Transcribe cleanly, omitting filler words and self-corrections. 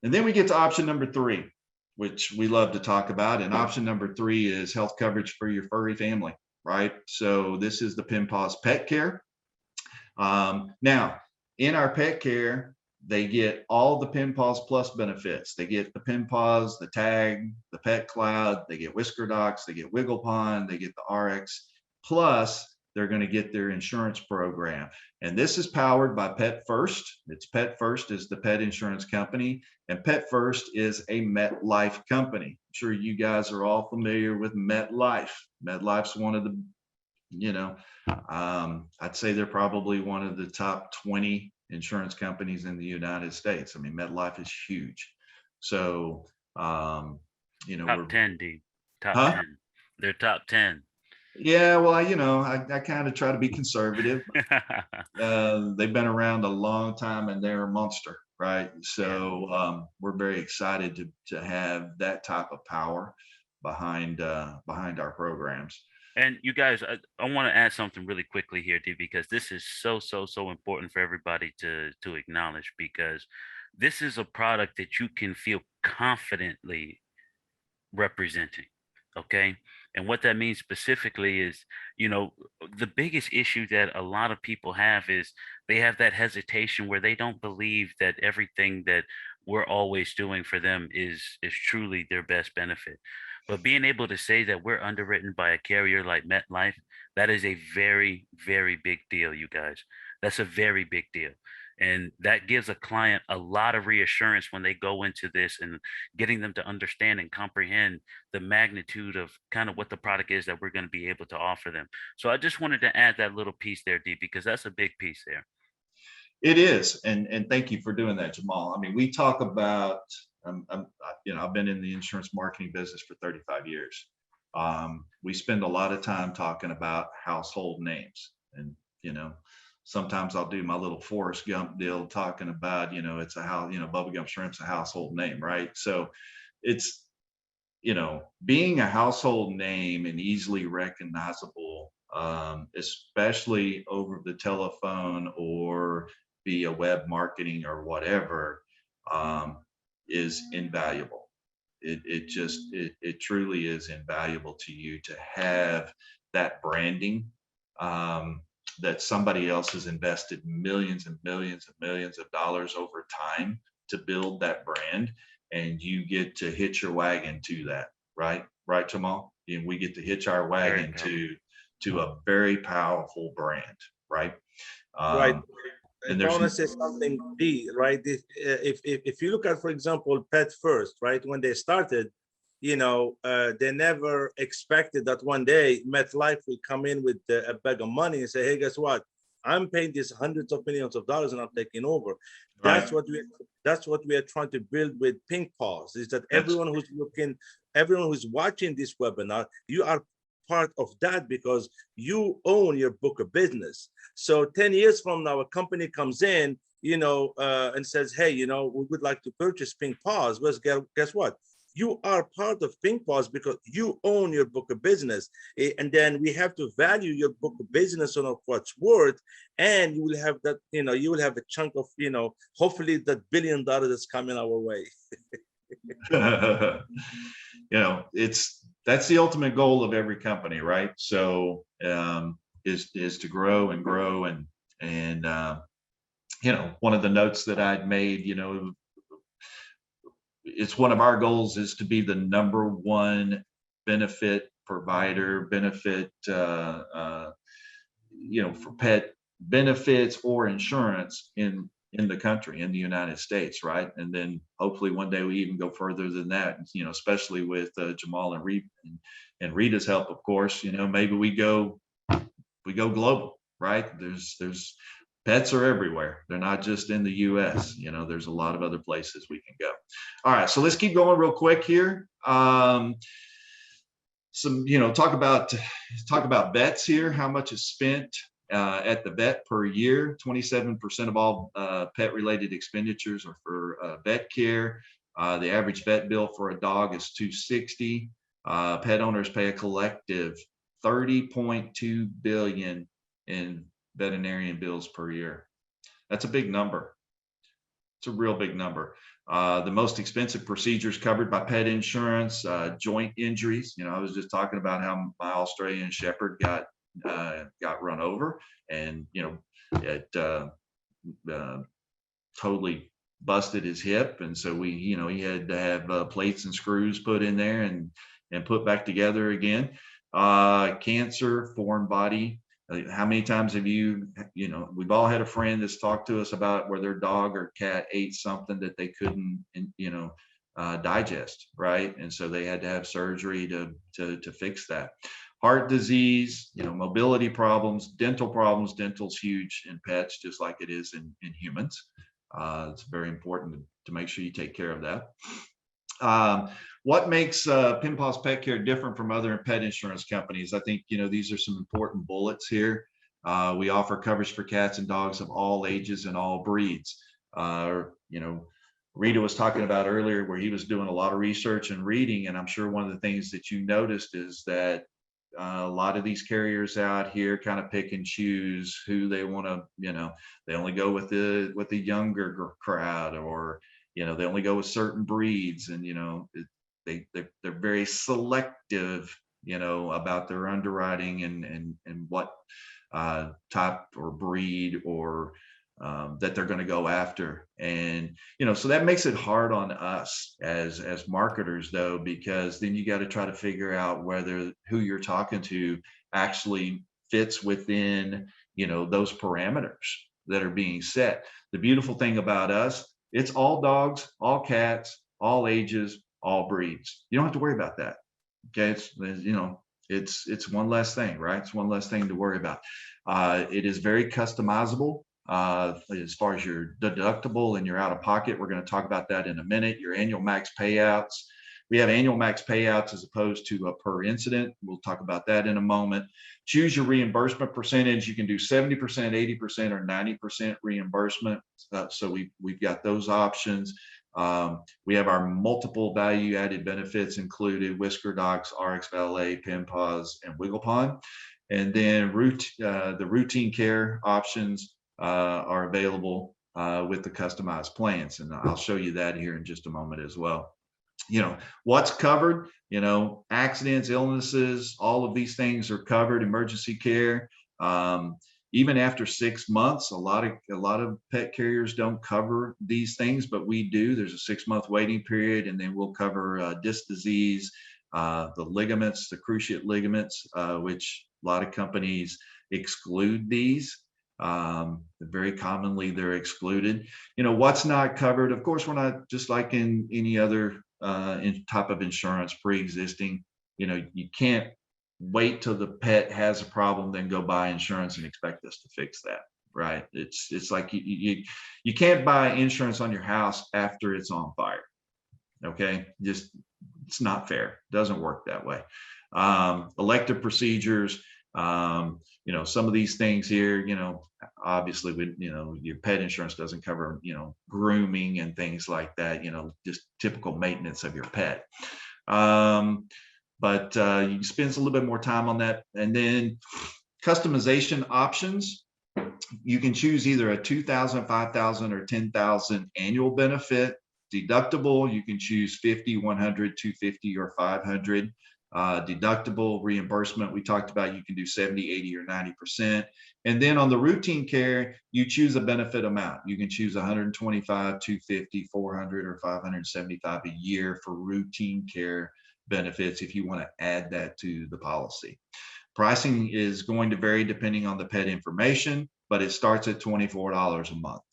And then we get to option number 3, which we love to talk about. And option number 3 is health coverage for your furry family, right? So this is the Paws Pet Care. Now, in our pet care, they get all the Paws Plus benefits. They get the Paws, the tag, the Pet Cloud, they get Whisker Docs, they get Wiggle Pond, they get the RX. Plus, they're going to get their insurance program. And this is powered by Pet First. It's Pet First is the pet insurance company, and Pet First is a MetLife company. I'm sure you guys are all familiar with MetLife. MetLife's one of the, I'd say they're probably one of the top 20 insurance companies in the United States. I mean, MetLife is huge. So, top 10, D. Top huh? 10. They're top 10. Yeah, well, I kind of try to be conservative. They've been around a long time and they're a monster, right? So we're very excited to have that type of power behind our programs. And you guys, I want to add something really quickly here, D, because this is so important for everybody to acknowledge, because this is a product that you can feel confidently representing. Okay. And what that means specifically is, the biggest issue that a lot of people have is they have that hesitation where they don't believe that everything that we're always doing for them is truly their best benefit. But being able to say that we're underwritten by a carrier like MetLife, that is a very, very big deal, you guys. That's a very big deal. And that gives a client a lot of reassurance when they go into this, and getting them to understand and comprehend the magnitude of kind of what the product is that we're going to be able to offer them. So I just wanted to add that little piece there, D, because that's a big piece there. It is, and thank you for doing that, Jamal. I mean, we talk about, I've been in the insurance marketing business for 35 years. We spend a lot of time talking about household names, and sometimes I'll do my little Forrest Gump deal talking about, it's a house, bubblegum shrimp's a household name, right? So it's, being a household name and easily recognizable, especially over the telephone or via web marketing or whatever, is invaluable. It truly is invaluable to you to have that branding, that somebody else has invested millions and millions and millions of dollars over time to build that brand, and you get to hitch your wagon to that, right? Right, Jamal? And we get to hitch our wagon to a very powerful brand, right? Right. And I there's want to say something, B, right? If you look at, for example, Pet First, right? When they started, they never expected that one day MetLife will come in with a bag of money and say, hey, guess what? I'm paying this hundreds of millions of dollars and I'm taking over. That's right. That's what we are trying to build with Paws, is that everyone who's everyone who's watching this webinar, you are part of that because you own your book of business. So 10 years from now, a company comes in, and says, hey, we would like to purchase Paws. Well, guess what? You are part of Paws because you own your book of business. And then we have to value your book of business on what's worth. And you will have that, you will have a chunk of, hopefully that $1 billion that's coming our way. That's the ultimate goal of every company, right? So is to grow and grow, and one of the notes that I'd made, it's one of our goals is to be the #1 benefit provider, for pet benefits or insurance in the country, in the United States, right? And then hopefully one day we even go further than that, especially with Jamal and Rita's help, of course. Maybe we go global, right? There's pets are everywhere. They're not just in the US. There's a lot of other places we can go. All right, so let's keep going real quick here. Talk about vets here. How much is spent at the vet per year? 27% of all pet-related expenditures are for vet care. The average vet bill for a dog is $260. Pet owners pay a collective $30.2 billion in veterinarian bills per year. That's a big number. It's a real big number. The most expensive procedures covered by pet insurance, joint injuries. I was just talking about how my Australian Shepherd got run over, and it totally busted his hip, and so he had to have plates and screws put in there and put back together again. Cancer, foreign body. How many times have we've all had a friend that's talked to us about where their dog or cat ate something that they couldn't, digest, right? And so they had to have surgery to fix that. Heart disease, mobility problems, dental problems. Dental's huge in pets, just like it is in humans. It's very important to make sure you take care of that. What makes Paws Pet Care different from other pet insurance companies? I think, these are some important bullets here. We offer coverage for cats and dogs of all ages and all breeds. Rita was talking about earlier where he was doing a lot of research and reading, and I'm sure one of the things that you noticed is that a lot of these carriers out here kind of pick and choose who they want to, they only go with the younger crowd, or they only go with certain breeds, and they're very selective, about their underwriting and what type or breed or that they're going to go after. And so that makes it hard on us as marketers, though, because then you got to try to figure out whether who you're talking to actually fits within those parameters that are being set. The beautiful thing about us, it's all dogs, all cats, all ages, all breeds. You don't have to worry about that. Okay, it's one less thing, right? It's one less thing to worry about. It is very customizable. As far as your deductible and your out of pocket, we're going to talk about that in a minute. Your annual max payouts. We have annual max payouts as opposed to a per incident. We'll talk about that in a moment. Choose your reimbursement percentage. You can do 70%, 80%, or 90% reimbursement. So we've got those options. We have our multiple value added benefits included: Whisker Docs, RX Valet, Paws, and Wigglepond. And then the routine care options are available with the customized plans. And I'll show you that here in just a moment as well. What's covered, accidents, illnesses, all of these things are covered. Emergency care. Even after 6 months, a lot of pet carriers don't cover these things, but we do. There's a 6-month waiting period, and then we'll cover disc disease, the ligaments, the cruciate ligaments, which a lot of companies exclude these. Very commonly they're excluded. What's not covered? Of course, we're not, just like in any other type of insurance pre-existing. You can't wait till the pet has a problem, then go buy insurance and expect us to fix that, right? It's like you can't buy insurance on your house after it's on fire. Okay, it's not fair. It doesn't work that way. Elective procedures. Some of these things here, obviously your pet insurance doesn't cover, grooming and things like that, just typical maintenance of your pet. But you can spend a little bit more time on that. And then customization options. You can choose either a 2,000, 5,000, or 10,000 annual benefit. Deductible, you can choose 50, 100, 250, or 500. Deductible. Reimbursement, we talked about, you can do 70, 80, or 90%. And then on the routine care, you choose a benefit amount. You can choose 125, 250, 400, or 575 a year for routine care benefits if you want to add that to the policy. Pricing is going to vary depending on the pet information, but it starts at $24 a month.